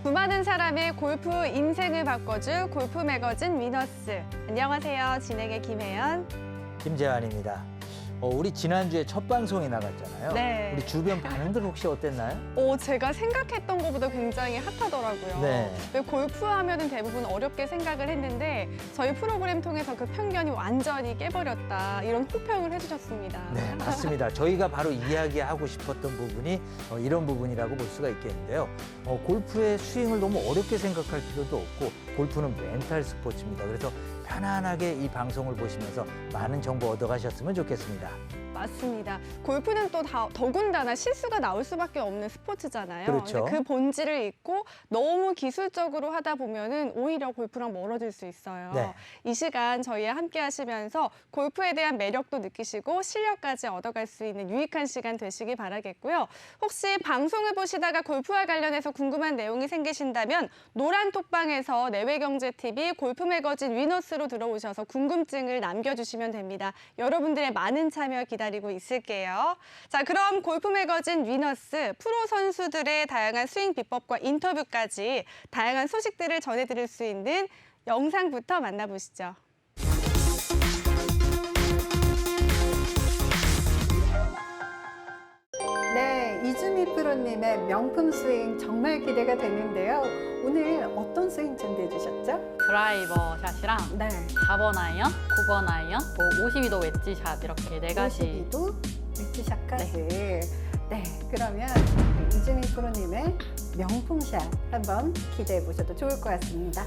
수많은 사람의 골프 인생을 바꿔줄 골프 매거진 위너스. 안녕하세요. 진행의 김혜연. 김재환입니다. 우리 지난주에 첫 방송이 나갔잖아요. 네. 우리 주변 반응들 혹시 어땠나요? 제가 생각했던 것보다 굉장히 핫하더라고요. 네. 왜 골프 하면은 대부분 어렵게 생각을 했는데 저희 프로그램 통해서 그 편견이 완전히 깨버렸다. 이런 호평을 해주셨습니다. 네, 맞습니다. 저희가 바로 이야기하고 싶었던 부분이 이런 부분이라고 볼 수가 있겠는데요. 골프의 스윙을 너무 어렵게 생각할 필요도 없고 골프는 멘탈 스포츠입니다. 그래서 편안하게 이 방송을 보시면서 많은 정보 얻어가셨으면 좋겠습니다. 맞습니다. 골프는 또 더군다나 실수가 나올 수밖에 없는 스포츠잖아요. 그렇죠. 근데 그 본질을 잊고 너무 기술적으로 하다 보면은 오히려 골프랑 멀어질 수 있어요. 네. 이 시간 저희와 함께 하시면서 골프에 대한 매력도 느끼시고 실력까지 얻어갈 수 있는 유익한 시간 되시기 바라겠고요. 혹시 방송을 보시다가 골프와 관련해서 궁금한 내용이 생기신다면 노란 톡방에서 내외경제TV 골프 매거진 위너스로 들어오셔서 궁금증을 남겨주시면 됩니다. 여러분들의 많은 참여 기다리고 있을게요. 자, 그럼 골프 매거진 위너스 프로 선수들의 다양한 스윙 비법과 인터뷰까지 다양한 소식들을 전해드릴 수 있는 영상부터 만나보시죠. 네, 이주미 프로님의 명품 스윙 정말 기대가 되는데요. 오늘 어떤 스윙 준비해 주셨죠? 드라이버 샷이랑 네, 4번 아이언, 9번 아이언, 52도 웨지 샷 이렇게 네 가지. 52도 웨지샷까지. 네, 그러면 우리 이주미 프로님의 명품샷 한번 기대해 보셔도 좋을 것 같습니다.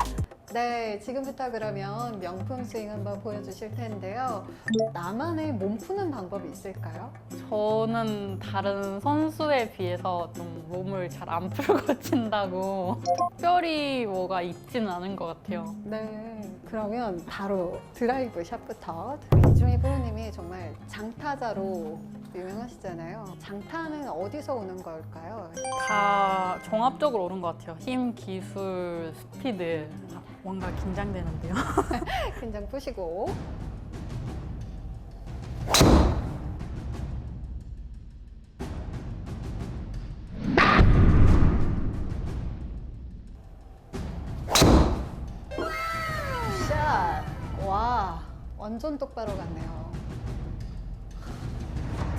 네, 지금부터 그러면 명품 스윙 한번 보여주실 텐데요. 나만의 몸 푸는 방법이 있을까요? 저는 다른 선수에 비해서 좀 몸을 잘 안 풀고 친다고 특별히 뭐가 있지는 않은 것 같아요. 네, 그러면 바로 드라이브 샷부터. 우리 이주미 프로님이 정말 장타자로 유명하시잖아요. 장타는 어디서 오는 걸까요? 다 종합적으로 오른 것 같아요. 힘, 기술, 스피드. 뭔가 긴장되는데요. 긴장 푸시고. 샷! 와, 완전 똑바로 갔네요.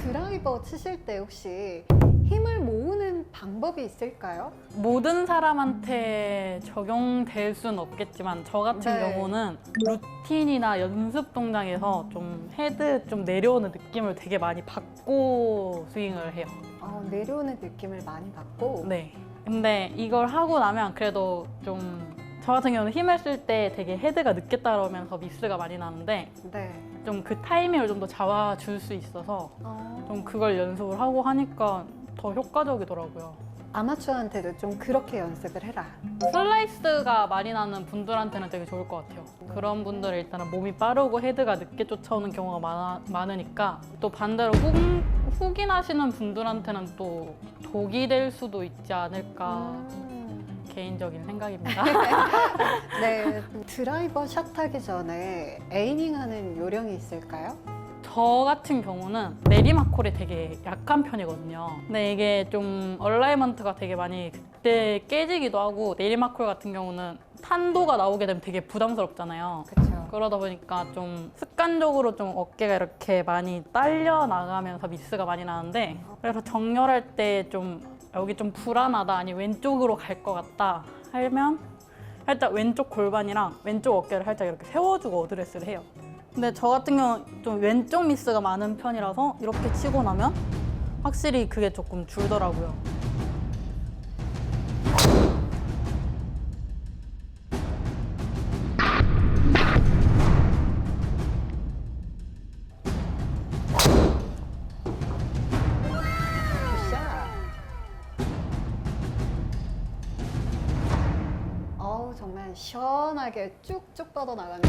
드라이버 치실 때 혹시 힘을 모으는 방법이 있을까요? 모든 사람한테 적용될 수는 없겠지만 저 같은 네. 경우는 루틴이나 연습 동작에서 좀 헤드 좀 내려오는 느낌을 되게 많이 받고 스윙을 해요. 내려오는 느낌을 많이 받고. 네. 근데 이걸 하고 나면 그래도 좀 저 같은 경우는 힘을 쓸 때 되게 헤드가 늦게 따라오면서 미스가 많이 나는데 네. 좀 그 타이밍을 좀 더 잡아줄 수 있어서 좀 그걸 연습을 하고 하니까 더 효과적이더라고요. 아마추어한테도 좀 그렇게 연습을 해라. 슬라이스가 많이 나는 분들한테는 되게 좋을 것 같아요. 그런 분들은 일단은 몸이 빠르고 헤드가 늦게 쫓아오는 경우가 많으니까 또 반대로 훅인하시는 분들한테는 또 독이 될 수도 있지 않을까 개인적인 생각입니다. 네, 드라이버 샷 하기 전에 에이밍하는 요령이 있을까요? 저 같은 경우는 내리막콜이 되게 약한 편이거든요. 근데 이게 좀 얼라이먼트가 되게 많이 그때 깨지기도 하고 내리막콜 같은 경우는 탄도가 나오게 되면 되게 부담스럽잖아요. 그렇죠. 그러다 보니까 좀 습관적으로 좀 어깨가 이렇게 많이 딸려 나가면서 미스가 많이 나는데 그래서 정렬할 때 좀 여기 좀 불안하다 아니 왼쪽으로 갈 것 같다 하면 살짝 왼쪽 골반이랑 왼쪽 어깨를 살짝 이렇게 세워주고 어드레스를 해요. 근데 저 같은 경우는 좀 왼쪽 미스가 많은 편이라서 이렇게 치고 나면 확실히 그게 조금 줄더라고요. 굿샷. 정말 시원하게 쭉쭉 뻗어나가는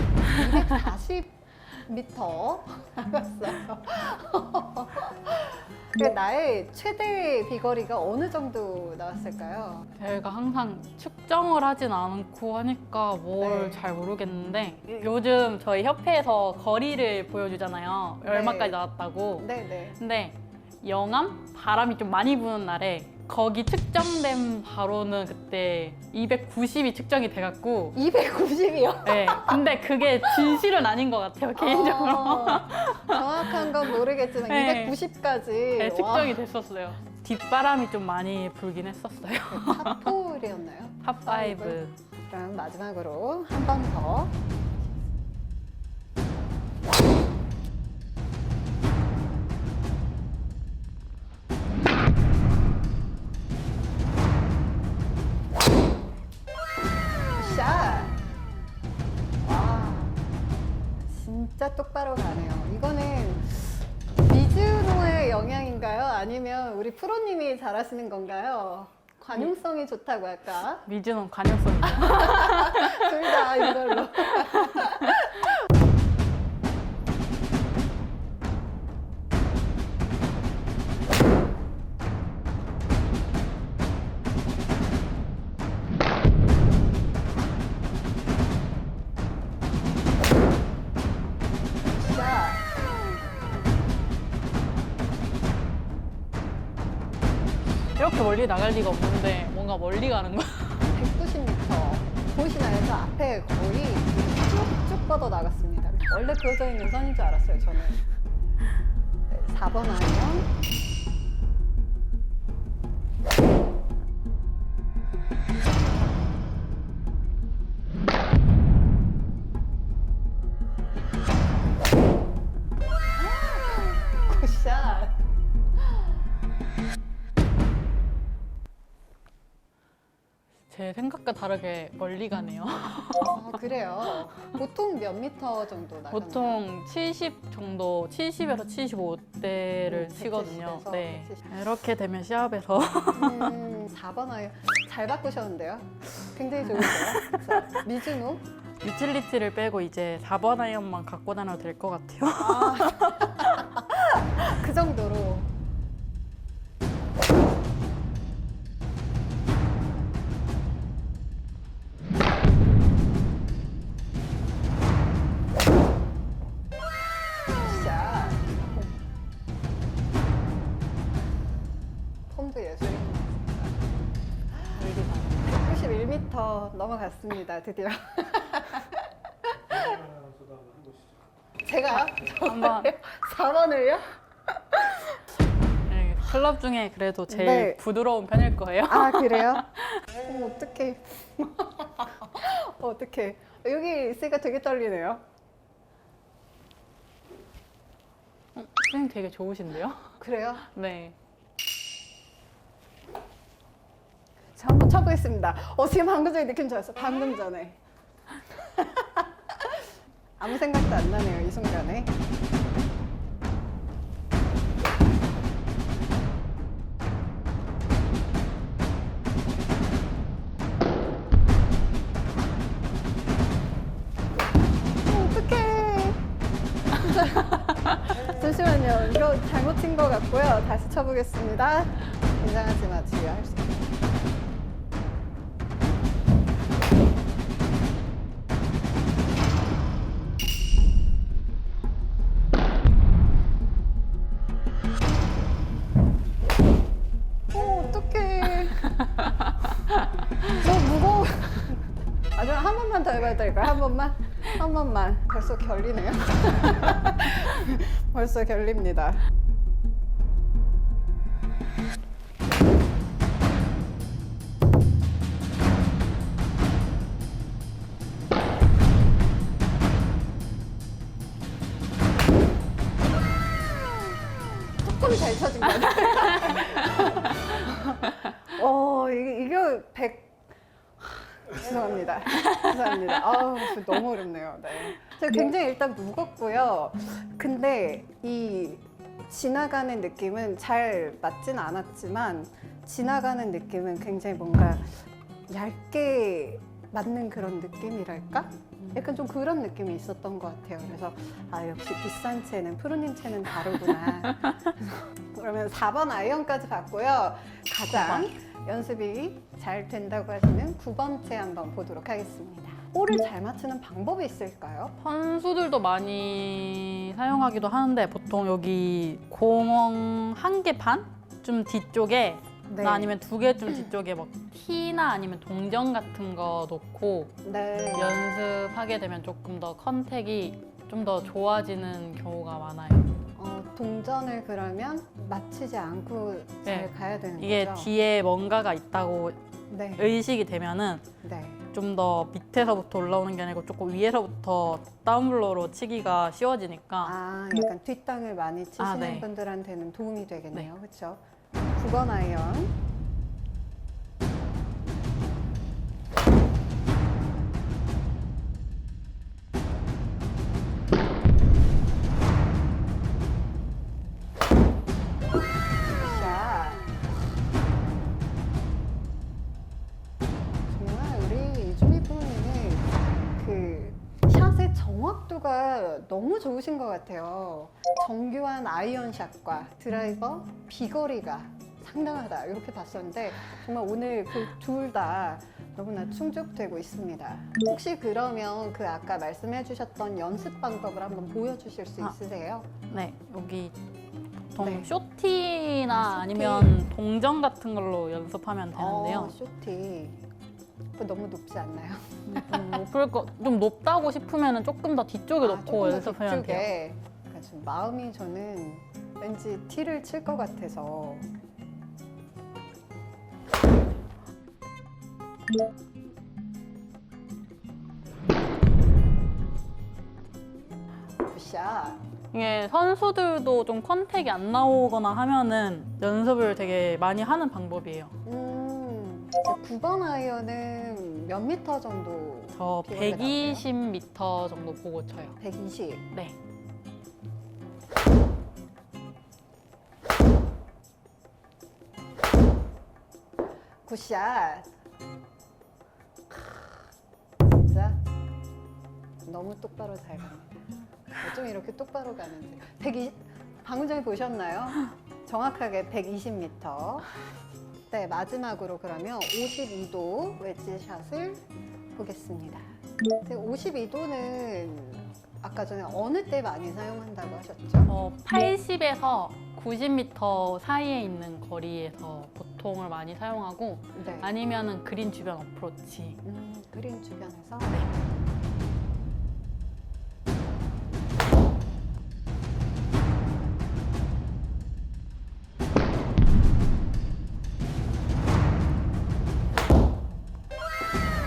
240m 나갔어요. 나의 최대 비거리가 어느 정도 나왔을까요? 제가 항상 측정을 하진 않고 하니까 뭘 네. 잘 모르겠는데 요즘 저희 협회에서 거리를 보여주잖아요. 얼마까지 네. 나왔다고. 네네. 근데 영암? 바람이 좀 많이 부는 날에 거기 측정된 바로는 그때 290이 측정이 돼갖고 290이요? 네. 근데 그게 진실은 아닌 것 같아요, 개인적으로. 정확한 건 모르겠지만 네. 290까지 네, 측정이 됐었어요. 뒷바람이 좀 많이 불긴 했었어요. 탑4였나요? 탑5. 그럼 마지막으로 한 번 더. 샷! 와, 진짜 똑바로 가네요. 이거는 미즈노의 영향인가요? 아니면 우리 프로님이 잘하시는 건가요? 관용성이 좋다고 할까? 미즈노 관용성이죠. 둘 다 이걸로. 자, 이렇게 멀리 나갈 리가 없는데 뭔가 멀리 가는 거야. 190m. 보시나요? 저 앞에 거의 쭉쭉 뻗어 나갔습니다. 원래 그어져 있는 선인 줄 알았어요, 저는. 네, 4번 아이언. 굿샷. 제 생각과 다르게 멀리 가네요. 아, 그래요. 보통 몇 미터 정도 나가나요? 보통 70 정도, 70에서 75대를 치거든요. 170에서 네. 170. 이렇게 되면 시합에서 4번 아이언. 잘 바꾸셨는데요? 굉장히 좋으세요. 자, 미즈노. 유틸리티를 빼고 이제 4번 아이언만 갖고 다녀도 될 것 같아요. 그 정도로. 샷. 폼도 예술입니다. 91m 넘어갔습니다. 드디어. 제가요? 한번 4번을요? 네, 클럽 중에 그래도 제일 네. 부드러운 편일 거예요. 아, 그래요? 어떡해. 어떡해. 여기 있으니까 되게 떨리네요. 스윙 되게 좋으신데요? 그래요? 네. 자, 한번 쳐보겠습니다. 지금 방금 전에 느낌 좋았어. 방금 전에. 아무 생각도 안 나네요, 이 순간에. 어떡해. 잠시만요. 이거 잘못 친 것 같고요. 다시 쳐보겠습니다. 긴장하지 마시고요. 할 수 있어요. 어떡해. 너무 무거워. 마지막 한 번만 더 해봐야 될까요? 한 번만? 한 번만. 벌써 결리네요. 벌써 결립니다. 조금 잘 쳐진 것 같아요. 이거 100. 죄송합니다. 죄송합니다. 아우, 너무 어렵네요. 네. 제가 굉장히 일단 무겁고요. 근데 이 지나가는 느낌은 잘 맞진 않았지만 지나가는 느낌은 굉장히 뭔가 얇게 맞는 그런 느낌이랄까? 약간 좀 그런 느낌이 있었던 것 같아요. 그래서 역시 비싼 채는 프로님 채는 다르구나. 그러면 4번 아이언까지 봤고요. 가장 연습이 잘 된다고 하시는 9번 채 한번 보도록 하겠습니다. 볼을 잘 맞추는 방법이 있을까요? 선수들도 많이 사용하기도 하는데 보통 여기 공 1개 반? 좀 뒤쪽에 네. 나 아니면 두 개 좀 뒤쪽에 막 티나 아니면 동전 같은 거 놓고 네. 연습하게 되면 조금 더 컨택이 좀 더 좋아지는 경우가 많아요. 동전을 그러면 맞추지 않고 잘 네. 가야 되는 이게 거죠? 뒤에 뭔가가 있다고 네. 의식이 되면은 네. 좀 더 밑에서부터 올라오는 게 아니고 조금 위에서부터 다운블로우로 치기가 쉬워지니까 아, 약간 뒷땅을 많이 치시는 네. 분들한테는 도움이 되겠네요. 그렇죠? 9번 아이언. 샷. 정말 우리 이주미 프로님의 그 샷의 정확도가 너무 좋으신 것 같아요. 정교한 아이언샷과 드라이버, 비거리가 상당하다 이렇게 봤었는데 정말 오늘 그 둘 다 너무나 충족되고 있습니다. 혹시 그러면 그 아까 말씀해 주셨던 연습 방법을 한번 보여주실 수 있으세요? 네, 여기 보통 네. 쇼티나 쇼티. 아니면 동전 같은 걸로 연습하면 되는데요. 쇼티. 그거 너무 높지 않나요? 좀 높다고 싶으면 조금 더 뒤쪽에 놓고 조금 더 연습하면 돼요. 뒤쪽에. 그러니까 지금 마음이 저는 왠지 티를 칠 것 같아서. 굿샷. 이게 선수들도 좀 컨택이 안 나오거나 하면은 연습을 되게 많이 하는 방법이에요. 9번 아이언은 몇 미터 정도? 저 비거리가 나오세요? 120m 정도 보고 쳐요. 120. 네. 굿샷. 진짜 너무 똑바로 잘 갑니다. 좀 이렇게 똑바로 가는데. 120, 방금 전에 보셨나요? 정확하게 120m. 네, 마지막으로 그러면 52도 웨지 샷을 보겠습니다. 52도는 아까 전에 어느 때 많이 사용한다고 하셨죠? 80에서 90m 사이에 있는 거리에서 보통을 많이 사용하고 네. 아니면은 그린 주변 어프로치. 그린 주변에서.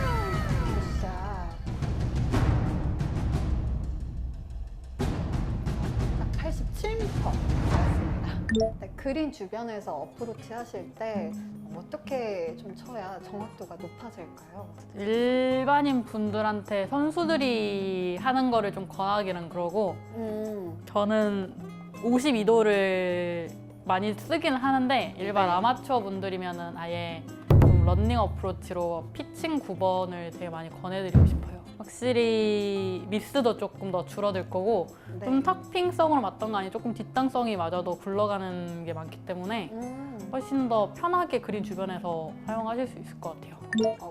굿샷. 딱 87m 맞습니다. 네, 그린 주변에서 어프로치 하실 때 어떻게 좀 쳐야 정확도가 높아질까요? 일반인 분들한테 선수들이 하는 거를 좀 권하기는 그러고 저는 52도를 많이 쓰긴 하는데 일반 네. 아마추어 분들이면은 아예 좀 런닝 어프로치로 피칭 9번을 되게 많이 권해드리고 싶어요. 확실히 미스도 조금 더 줄어들 거고 네. 좀 탑핑성으로 맞던가 아니 조금 뒷땅성이 맞아도 굴러가는 게 많기 때문에 훨씬 더 편하게 그린 주변에서 사용하실 수 있을 것 같아요.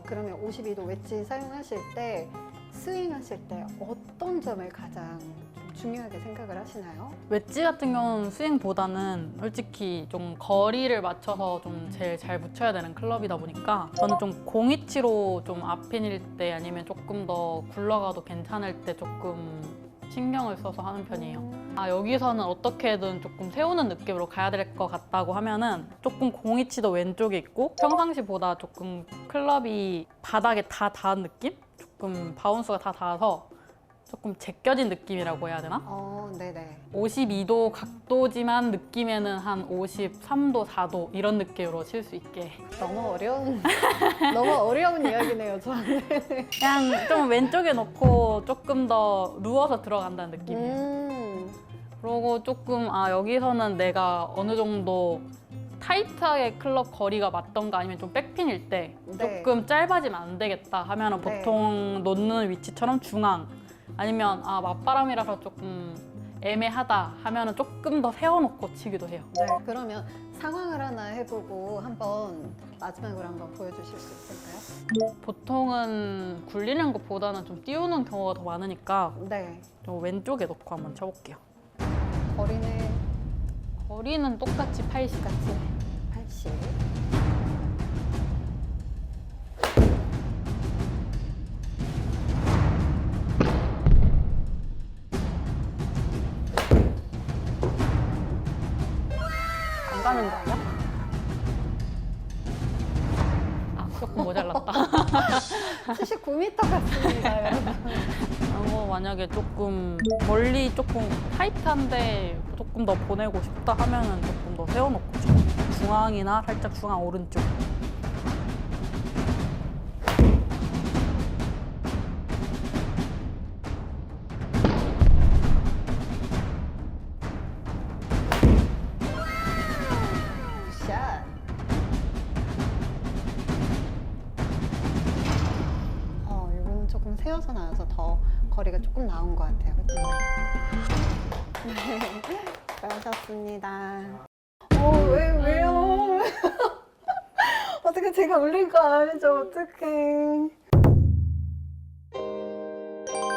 그러면 52도 웨지 사용하실 때 스윙하실 때 어떤 점을 가장 좀 중요하게 생각을 하시나요? 웨지 같은 경우는 스윙보다는 솔직히 좀 거리를 맞춰서 좀 제일 잘 붙여야 되는 클럽이다 보니까 저는 좀 공이치로 좀 앞핀일 때 아니면 조금 더 굴러가도 괜찮을 때 조금 신경을 써서 하는 편이에요. 여기서는 어떻게든 조금 세우는 느낌으로 가야 될 것 같다고 하면은 조금 공이치도 왼쪽에 있고 평상시보다 조금 클럽이 바닥에 다 닿은 느낌? 조금 바운스가 다 닿아서 조금 제껴진 느낌이라고 해야 되나? 네네. 52도 각도지만 느낌에는 한 53도, 4도 이런 느낌으로 칠 수 있게 너무 어려운 이야기네요, 저는. 그냥 좀 왼쪽에 놓고 조금 더 누워서 들어간다는 느낌이에요. 그리고 조금 여기서는 내가 어느 정도 타이트하게 클럽 거리가 맞던가 아니면 좀 백핀일 때 네. 조금 짧아지면 안 되겠다 하면은 네. 보통 놓는 위치처럼 중앙 아니면 맞바람이라서 조금 애매하다 하면은 조금 더 세워놓고 치기도 해요. 네, 그러면 상황을 하나 해보고 한번 마지막으로 한번 보여주실 수 있을까요? 보통은 굴리는 것보다는 좀 띄우는 경우가 더 많으니까 네. 좀 왼쪽에 놓고 한번 쳐볼게요. 거리는 거리는 똑같이 80. 같이 80. 하는 거예요? 아, 조금 모자랐다. 79m 같습니다, 여러분. 만약에 조금 멀리 조금 타이트한데 조금 더 보내고 싶다 하면은 조금 더 세워놓고 중앙이나 살짝 중앙 오른쪽. 샷. 이거는 조금 세워서 나와서 더 거리가 조금 나온 것 같아요. 그렇죠? 네, 수고하셨습니다. 왜요? 어떻게 제가 올린 거 알죠? 어떡해.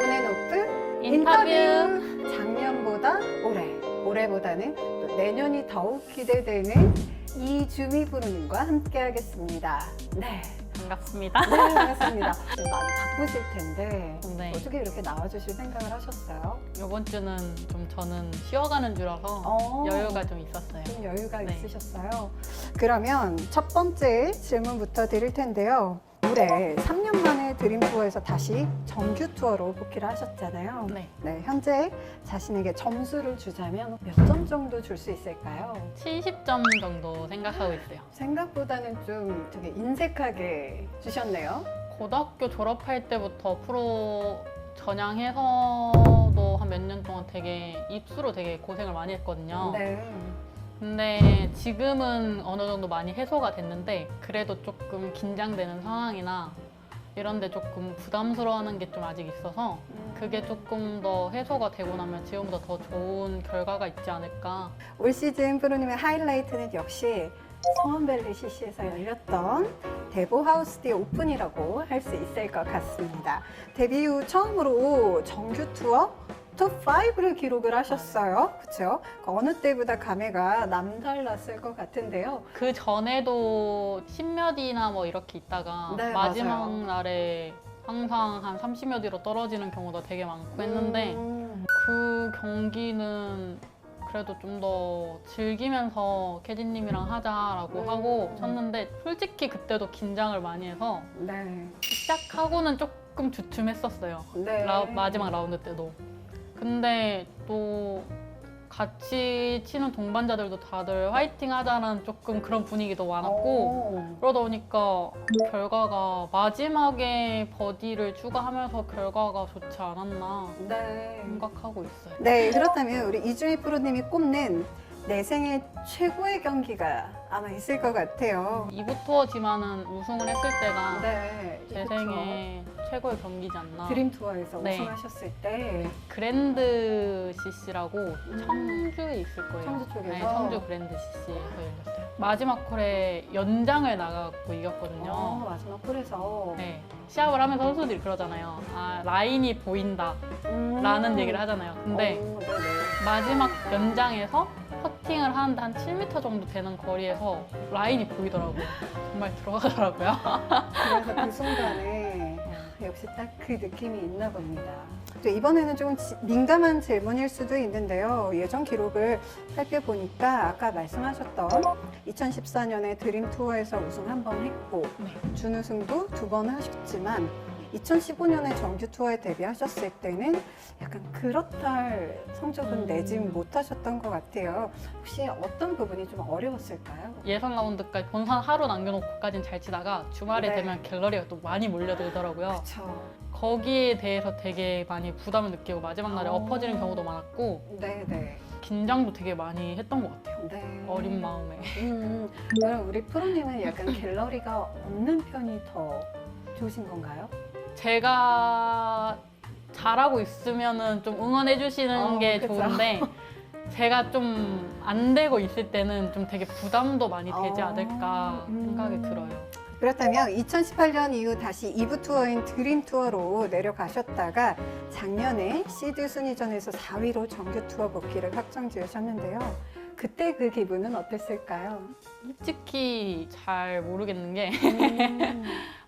오늘 오픈 인터뷰. 작년보다 올해보다는 또 내년이 더욱 기대되는 이주미 프로님과 함께 하겠습니다. 네. 반갑습니다. 네, 반갑습니다. 지금 많이 바쁘실 텐데 네. 어떻게 이렇게 나와주실 생각을 하셨어요? 이번 주는 좀 저는 쉬어가는 주라서 여유가 좀 있었어요. 좀 여유가 네. 있으셨어요. 그러면 첫 번째 질문부터 드릴 텐데요. 올해 3년 만에 드림 투어에서 다시 정규 투어로 복귀를 하셨잖아요. 네. 네, 현재 자신에게 점수를 주자면 몇 점 정도 줄 수 있을까요? 70점 정도 생각하고 있어요. 생각보다는 좀 되게 인색하게 주셨네요. 고등학교 졸업할 때부터 프로 전향해서도 한 몇 년 동안 되게 입수로 되게 고생을 많이 했거든요. 네. 근데 지금은 어느 정도 많이 해소가 됐는데 그래도 조금 긴장되는 상황이나 이런데 조금 부담스러워하는 게 좀 아직 있어서 그게 조금 더 해소가 되고 나면 지금보다 더 좋은 결과가 있지 않을까. 올 시즌 프로님의 하이라이트는 역시 성원밸리 CC에서 열렸던 대보 하우스디 오픈이라고 할 수 있을 것 같습니다. 데뷔 후 처음으로 정규 투어 톱 5를 기록을 하셨어요. 그렇죠? 어느 때보다 감회가 남달랐을 것 같은데요. 그 전에도 10몇이나 뭐 이렇게 있다가 네, 마지막 맞아요. 날에 항상 한 30몇 위로 떨어지는 경우도 되게 많고 했는데 그 경기는 그래도 좀 더 즐기면서 캐디님이랑 하자라고 하고 쳤는데 솔직히 그때도 긴장을 많이 해서 네. 시작하고는 조금 주춤했었어요. 네. 마지막 라운드 때도. 근데 또 같이 치는 동반자들도 다들 화이팅 하자는 조금 그런 분위기도 많았고 그러다 보니까 결과가 마지막에 버디를 추가하면서 결과가 좋지 않았나 네. 생각하고 있어요. 네, 그렇다면 우리 이주미 프로님이 꼽는 내 생애 최고의 경기가 아마 있을 것 같아요. 2부 투어지만은 우승을 했을 때가 네, 제 그쵸. 생애 최고의 경기지 않나. 드림 투어에서 네. 우승하셨을 때 그랜드 CC라고 청주에 있을 거예요. 청주 쪽에서? 네, 청주 그랜드 CC에서 열렸어요. 마지막 콜에 연장을 나가고 이겼거든요. 마지막 홀에서 네, 시합을 하면서 선수들이 그러잖아요. 아, 라인이 보인다 라는 얘기를 하잖아요. 근데 네네. 마지막 연장에서 퍼팅을 하는데 한 7m 정도 되는 거리에서 라인이 보이더라고요. 정말 들어가더라고요. 그래서 그 순간에 역시 딱 그 느낌이 있나 봅니다. 또 이번에는 좀 민감한 질문일 수도 있는데요. 예전 기록을 살펴보니까 아까 말씀하셨던 2014년에 드림 투어에서 우승 한 번 했고 네. 준우승도 2번 하셨지만 2015년에 정규 투어에 데뷔하셨을 때는 약간 그렇다할 성적은 내진 못하셨던 것 같아요. 혹시 어떤 부분이 좀 어려웠을까요? 예선 라운드까지 본선 하루 남겨놓고까지는 잘 치다가 주말에 네. 되면 갤러리가 또 많이 몰려들더라고요. 그렇죠. 거기에 대해서 되게 많이 부담을 느끼고 마지막 날에 엎어지는 경우도 많았고 네네. 긴장도 되게 많이 했던 것 같아요. 네. 어린 마음에. 그럼 우리 프로님은 약간 갤러리가 없는 편이 더 좋으신 건가요? 제가 잘하고 있으면은 좀 응원해 주시는 게 그쵸. 좋은데 제가 좀 안 되고 있을 때는 좀 되게 부담도 많이 되지 않을까 생각이 들어요. 그렇다면 2018년 이후 다시 2부 투어인 드림 투어로 내려가셨다가 작년에 시드 순위전에서 4위로 정규 투어 복귀를 확정 지으셨는데요. 그때 그 기분은 어땠을까요? 솔직히 잘 모르겠는 게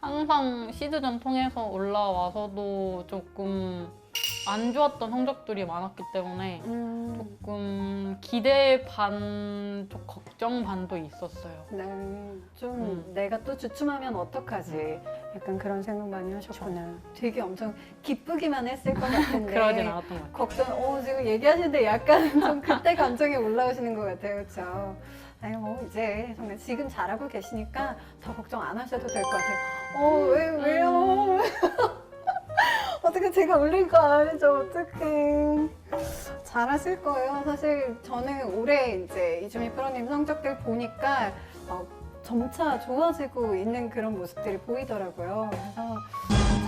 항상 시드전 통해서 올라와서도 조금 안 좋았던 성적들이 많았기 때문에 음. 조금 기대 반, 좀 걱정 반도 있었어요. 네, 좀 내가 또 주춤하면 어떡하지? 약간 그런 생각 많이 하셨구나. 되게 엄청 기쁘기만 했을 것 같은데. 그러진 않았던 것 같아요. 걱정, 지금 얘기하시는데 약간 좀 그때 감정이 올라오시는 것 같아요. 그렇죠? 아니, 뭐 이제 정말 지금 잘하고 계시니까 더 걱정 안 하셔도 될 것 같아요. 왜요? 어떻게 제가 올린 거 아니죠? 어떡해. 잘하실 거예요. 사실 저는 올해 이제 이주미 프로님 성적들 보니까 점차 좋아지고 있는 그런 모습들이 보이더라고요. 그래서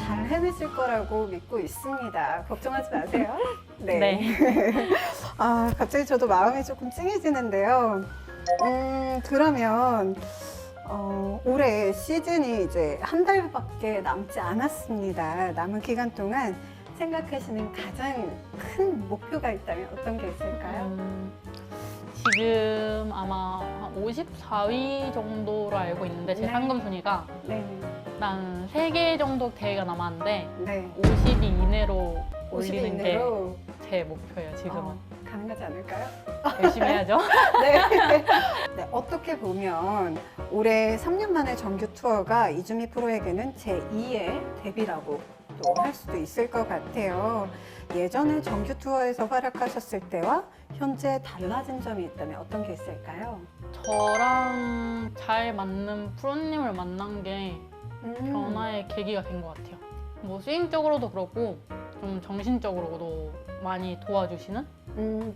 잘 해내실 거라고 믿고 있습니다. 걱정하지 마세요. 네. 아, 갑자기 저도 마음이 조금 찡해지는데요. 그러면 올해 시즌이 이제 한 달밖에 남지 않았습니다. 남은 기간 동안 생각하시는 가장 큰 목표가 있다면 어떤 게 있을까요? 지금 아마 한 54위 정도로 알고 있는데 제 네. 상금 순위가 네. 한 3개 정도 대회가 남았는데 네. 50위 이내로 50위 올리는 게 이내로 제 목표예요, 지금은. 가능하지 않을까요? 열심히 해야죠. 네. 네, 어떻게 보면 올해 3년 만에 정규 투어가 이주미 프로에게는 제2의 데뷔라고 또 할 수도 있을 것 같아요. 예전에 정규 투어에서 활약하셨을 때와 현재 달라진 점이 있다면 어떤 게 있을까요? 저랑 잘 맞는 프로님을 만난 게 음. 변화의 계기가 된 것 같아요. 뭐 스윙적으로도 그렇고 좀 정신적으로도 많이 도와주시는?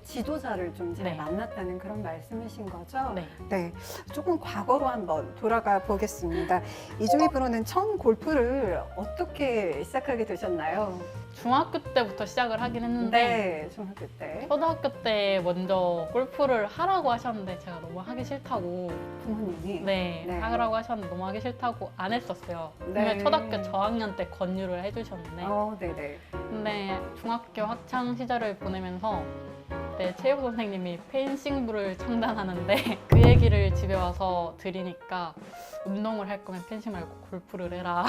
지도자를 좀 잘 네. 만났다는 그런 말씀이신 거죠? 네. 네, 조금 과거로 한번 돌아가 보겠습니다. 이주미 프로는 처음 골프를 어떻게 시작하게 되셨나요? 중학교 때부터 시작을 하긴 했는데 네, 중학교 때 초등학교 때 먼저 골프를 하라고 하셨는데 제가 너무 하기 싫다고 부모님이 네, 네. 하라고 하셨는데 너무 하기 싫다고 안 했었어요. 네. 근데 초등학교 저학년 때 권유를 해주셨는데 네네. 근데 중학교 학창 시절을 보내면서 그때 체육 선생님이 펜싱부를 창단하는데 그 얘기를 집에 와서 들으니까 운동을 할 거면 펜싱 말고 골프를 해라.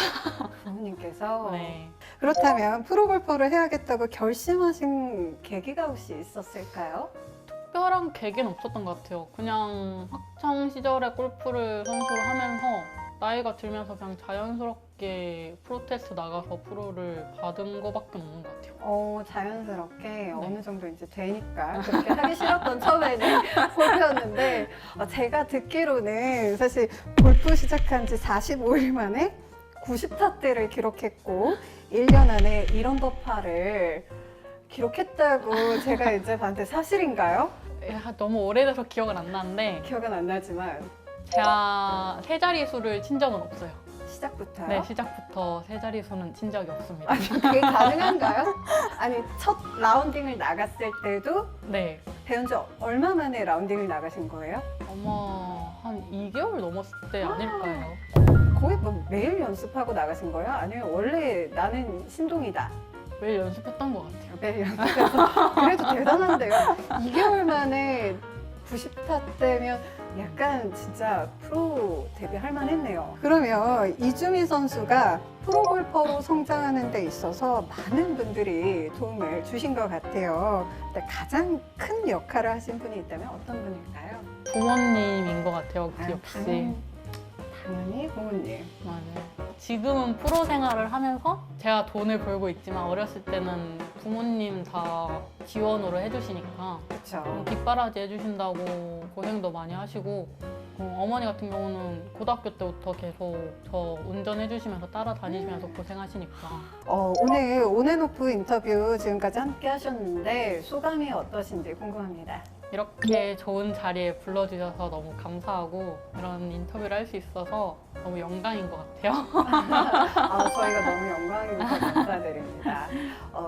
부모님께서 네. 그렇다면 프로골퍼를 해야겠다고 결심하신 계기가 혹시 있었을까요? 특별한 계기는 없었던 것 같아요. 그냥 학창 시절에 골프를 선수를 하면서 나이가 들면서 그냥 자연스럽게 프로 테스트 나가서 프로를 받은 거밖에 없는 것 같아요. 자연스럽게 어느 정도 이제 되니까 그렇게 하기 싫었던 처음에는 골프였는데 제가 듣기로는 사실 골프 시작한 지 45일 만에 90타대를 기록했고 1년 안에 1언더파를 기록했다고 제가 이제 봤는데 사실인가요? 너무 오래돼서 기억은 안 나는데 기억은 안 나지만 제가 세 자릿수를 친 적은 없어요. 시작부터요? 네, 시작부터 세 자릿수는 친 적이 없습니다. 아니, 그게 가능한가요? 아니, 첫 라운딩을 나갔을 때도 네, 배운 지 얼마 만에 라운딩을 나가신 거예요? 아마 한 2개월 넘었을 때 아닐까요? 거의 뭐 매일 연습하고 나가신 거예요? 아니면 원래 나는 신동이다. 매일 연습했던 것 같아요. 매일 연습해서 그래도 대단한데요. 2개월 만에 90타 때면 약간 진짜 프로 데뷔할 만했네요. 그러면 이주미 선수가 프로골퍼로 성장하는 데 있어서 많은 분들이 도움을 주신 것 같아요. 근데 가장 큰 역할을 하신 분이 있다면 어떤 분일까요? 부모님인 것 같아요, 아유, 역시. 당연히 부모님. 맞아요. 지금은 프로 생활을 하면서 제가 돈을 벌고 있지만 어렸을 때는 부모님 다 지원으로 해주시니까 그렇죠. 뒷바라지 해주신다고 고생도 많이 하시고 어머니 같은 경우는 고등학교 때부터 계속 저 운전해주시면서 따라다니시면서 고생하시니까 오늘 온앤오프 인터뷰 지금까지 함께 하셨는데 소감이 어떠신지 궁금합니다. 이렇게 좋은 자리에 불러주셔서 너무 감사하고 이런 인터뷰를 할 수 있어서 너무 영광인 것 같아요. 저희가 너무 영광입니다. 감사드립니다.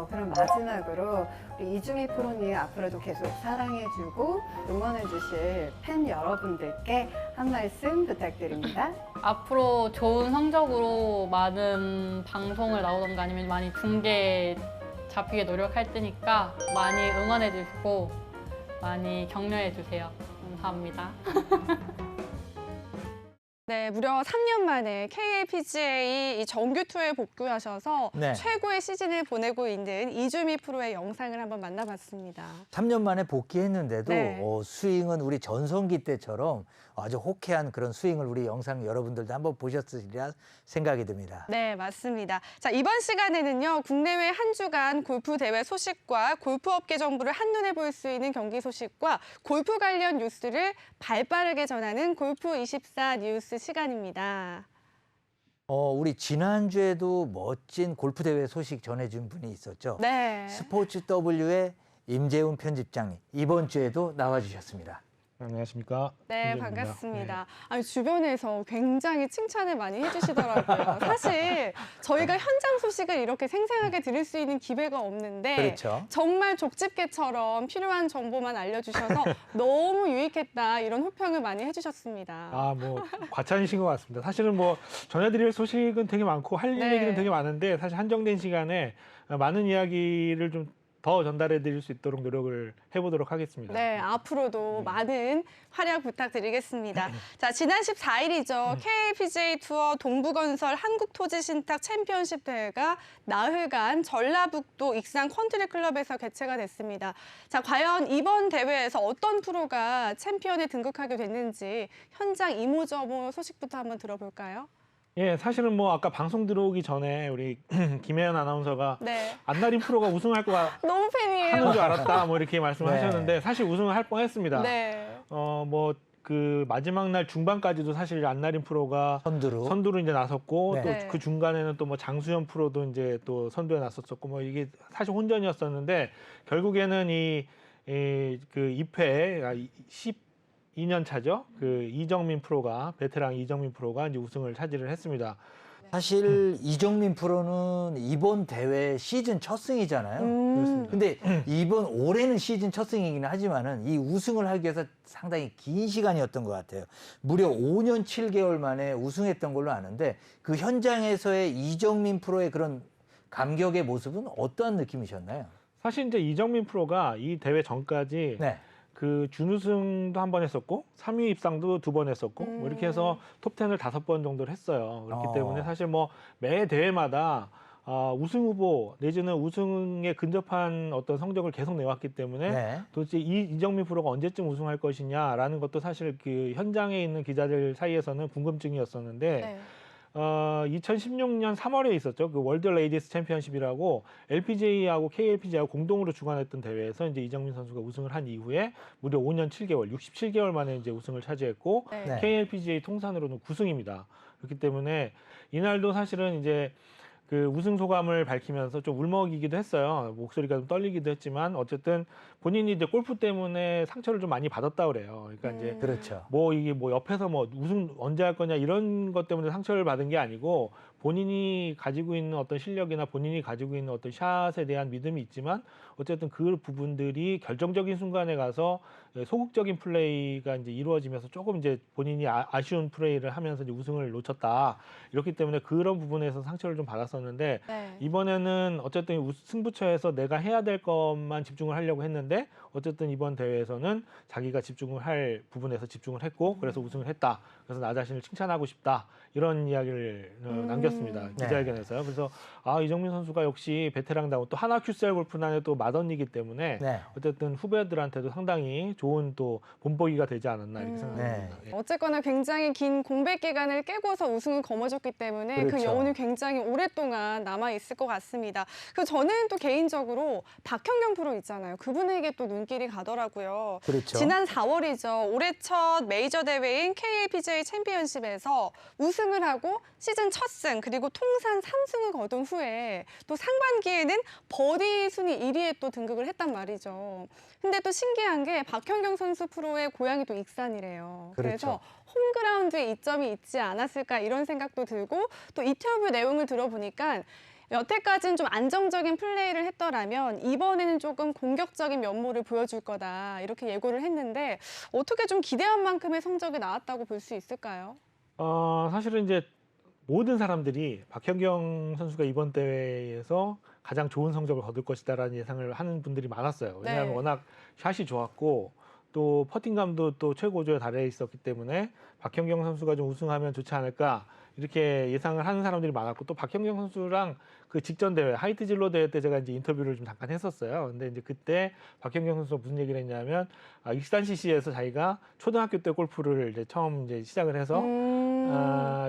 그럼 마지막으로 우리 이주미 프로님 앞으로도 계속 사랑해주고 응원해주실 팬 여러분들께 한 말씀 부탁드립니다. 앞으로 좋은 성적으로 많은 방송을 나오던가 아니면 많이 중계 잡히게 노력할 테니까 많이 응원해 주시고 많이 격려해 주세요. 감사합니다. 네, 무려 3년 만에 KLPGA 이 정규 투어에 복귀하셔서 네. 최고의 시즌을 보내고 있는 이주미 프로의 영상을 한번 만나봤습니다. 3년 만에 복귀했는데도 네. 스윙은 우리 전성기 때처럼 아주 호쾌한 그런 스윙을 우리 영상 여러분들도 한번 보셨으리라 생각이 듭니다. 네, 맞습니다. 자, 이번 시간에는요, 국내외 한 주간 골프 대회 소식과 골프 업계 정보를 한눈에 볼 수 있는 경기 소식과 골프 관련 뉴스를 발빠르게 전하는 골프24 뉴스 시간입니다. 우리 지난주에도 멋진 골프 대회 소식 전해준 분이 있었죠. 네. 스포츠 W의 임재훈 편집장님, 이번 주에도 나와주셨습니다. 안녕하십니까. 네, 김재입니다. 반갑습니다. 아니, 주변에서 굉장히 칭찬을 많이 해주시더라고요. 사실 저희가 현장 소식을 이렇게 생생하게 들을 수 있는 기회가 없는데 그렇죠. 정말 족집게처럼 필요한 정보만 알려주셔서 너무 유익했다 이런 호평을 많이 해주셨습니다. 뭐 과찬이신 것 같습니다. 사실은 뭐 전해드릴 소식은 되게 많고 할 네. 얘기는 되게 많은데 사실 한정된 시간에 많은 이야기를 좀 더 전달해 드릴 수 있도록 노력을 해보도록 하겠습니다. 네, 앞으로도 많은 활약 부탁드리겠습니다. 자, 지난 14일이죠. KLPGA 투어 동부건설 한국토지신탁 챔피언십 대회가 나흘간 전라북도 익산 컨트리 클럽에서 개최가 됐습니다. 자, 과연 이번 대회에서 어떤 프로가 챔피언에 등극하게 됐는지 현장 이모저모 소식부터 한번 들어볼까요? 예, 사실은 뭐 아까 방송 들어오기 전에 우리 김혜연 아나운서가 네, 안나린 프로가 우승할 거 너무 팬이에요. 하는 줄 알았다 뭐 이렇게 말씀을 네. 하셨는데 사실 우승을 할 뻔했습니다. 네, 뭐 그 마지막 날 중반까지도 사실 안나린 프로가 선두로 이제 나섰고 네. 또 네. 그 중간에는 또 뭐 장수현 프로도 이제 또 선두에 나섰었고 뭐 이게 사실 혼전이었었는데 결국에는 그 2패 12년 차죠. 그 이정민 프로가 베테랑 이정민 프로가 이제 우승을 차지를 했습니다. 사실 이정민 프로는 이번 대회 시즌 첫 승이잖아요. 근데 이번 올해는 시즌 첫 승이긴 하지만은 이 우승을 하기 위해서 상당히 긴 시간이었던 것 같아요. 무려 5년 7개월 만에 우승했던 걸로 아는데 그 현장에서의 이정민 프로의 그런 감격의 모습은 어떠한 느낌이셨나요? 사실 이제 이정민 프로가 이 대회 전까지 네. 그 준우승도 한 번 했었고 3위 입상도 2번 했었고 뭐 이렇게 해서 톱10을 5번 정도를 했어요. 그렇기 때문에 사실 뭐 매 대회마다 우승 후보 내지는 우승에 근접한 어떤 성적을 계속 내왔기 때문에 네. 도대체 이정민 프로가 언제쯤 우승할 것이냐라는 것도 사실 그 현장에 있는 기자들 사이에서는 궁금증이었었는데 네. 2016년 3월에 있었죠. 그 월드 레이디스 챔피언십이라고 LPGA하고 KLPGA하고 공동으로 주관했던 대회에서 이제 이정민 선수가 우승을 한 이후에 무려 5년 7개월, 67개월 만에 이제 우승을 차지했고 네. 네. KLPGA 통산으로는 9승입니다. 그렇기 때문에 이날도 사실은 이제 그 우승 소감을 밝히면서 좀 울먹이기도 했어요. 목소리가 좀 떨리기도 했지만 어쨌든 본인이 이제 골프 때문에 상처를 좀 많이 받았다 그래요. 그러니까 이제 그렇죠. 뭐 이게 뭐 옆에서 뭐 우승 언제 할 거냐 이런 것 때문에 상처를 받은 게 아니고 본인이 가지고 있는 어떤 실력이나 본인이 가지고 있는 어떤 샷에 대한 믿음이 있지만 어쨌든 그 부분들이 결정적인 순간에 가서 소극적인 플레이가 이제 이루어지면서 조금 이제 본인이 아쉬운 플레이를 하면서 이제 우승을 놓쳤다. 이렇기 때문에 그런 부분에서 상처를 좀 받았었는데 네. 이번에는 어쨌든 승부처에서 내가 해야 될 것만 집중을 하려고 했는데 어쨌든 이번 대회에서는 자기가 집중을 할 부분에서 집중을 했고 그래서 우승을 했다. 그래서 나 자신을 칭찬하고 싶다. 이런 이야기를 남겼습니다. 기자회견에서요. 그래서 이정민 선수가 역시 베테랑다운 또 하나 큐셀 골프단의 또 맏언니이기 때문에 네. 어쨌든 후배들한테도 상당히 좋은 또 본보기가 되지 않았나 이렇게 생각합니다. 네. 예. 어쨌거나 굉장히 긴 공백 기간을 깨고서 우승을 거머쥐었기 때문에 그 그렇죠. 여운이 굉장히 오랫동안 남아 있을 것 같습니다. 그 저는 또 개인적으로 박현경 프로 있잖아요. 그분에게 또 눈길이 가더라고요. 그렇죠. 지난 4월이죠. 올해 첫 메이저 대회인 KLPGA 챔피언십에서 우승을 하고 시즌 첫 승 그리고 통산 3승을 거둔 후에 또 상반기에는 버디 순위 1위에 또 등극을 했단 말이죠. 근데 또 신기한 게 박현경 선수 프로의 고향이 또 익산이래요. 그렇죠. 그래서 홈그라운드에 이점이 있지 않았을까 이런 생각도 들고 또 인터뷰 내용을 들어보니까 여태까지는 좀 안정적인 플레이를 했더라면 이번에는 조금 공격적인 면모를 보여줄 거다 이렇게 예고를 했는데 어떻게 좀 기대한 만큼의 성적이 나왔다고 볼 수 있을까요? 사실은 이제 모든 사람들이 박현경 선수가 이번 대회에서 가장 좋은 성적을 거둘 것이다라는 예상을 하는 분들이 많았어요. 왜냐하면 네. 워낙 샷이 좋았고 또 퍼팅감도 또 최고조에 달해 있었기 때문에 박현경 선수가 좀 우승하면 좋지 않을까 이렇게 예상을 하는 사람들이 많았고 또 박현경 선수랑 그 직전 대회 하이트진로 대회 때 제가 이제 인터뷰를 좀 잠깐 했었어요. 근데 이제 그때 박현경 선수가 무슨 얘기를 했냐면 익산 CC에서 자기가 초등학교 때 골프를 이제 처음 이제 시작을 해서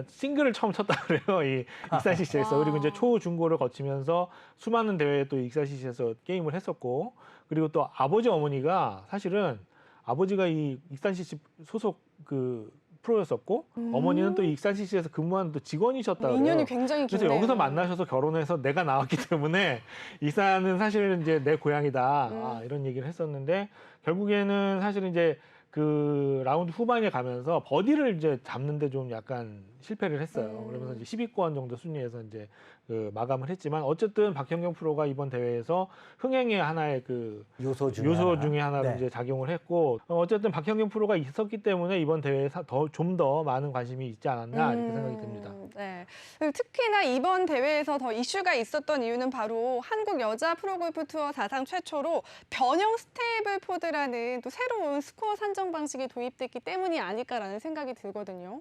싱글을 처음 쳤다 그래요. 이 익산 CC에서. 그리고 이제 초, 중고를 거치면서 수많은 대회에 또 익산 CC에서 게임을 했었고 그리고 또 아버지 어머니가 사실은 아버지가 이 익산 CC 소속 그 프로였었고 어머니는 또 익산 CC에서 근무하는 또 직원이셨다 그래요. 인연이 굉장히 그래서 깊네요. 여기서 만나셔서 결혼해서 내가 나왔기 때문에 익산은 사실은 이제 내 고향이다 이런 얘기를 했었는데 결국에는 사실은 이제 그 라운드 후반에 가면서 버디를 이제 잡는데 좀 약간 실패를 했어요. 그러면서 이제 10위권 정도 순위에서 이제 그 마감을 했지만 어쨌든 박현경 프로가 이번 대회에서 흥행의 하나의 그 요소 중에 하나로 네. 이제 작용을 했고 어쨌든 박현경 프로가 있었기 때문에 이번 대회에 좀 더 많은 관심이 있지 않았나 이렇게 생각이 듭니다. 네. 그리고 특히나 이번 대회에서 더 이슈가 있었던 이유는 바로 한국 여자 프로골프 투어 사상 최초로 변형 스테이블 포드라는 또 새로운 스코어 산정 방식이 도입됐기 때문이 아닐까라는 생각이 들거든요.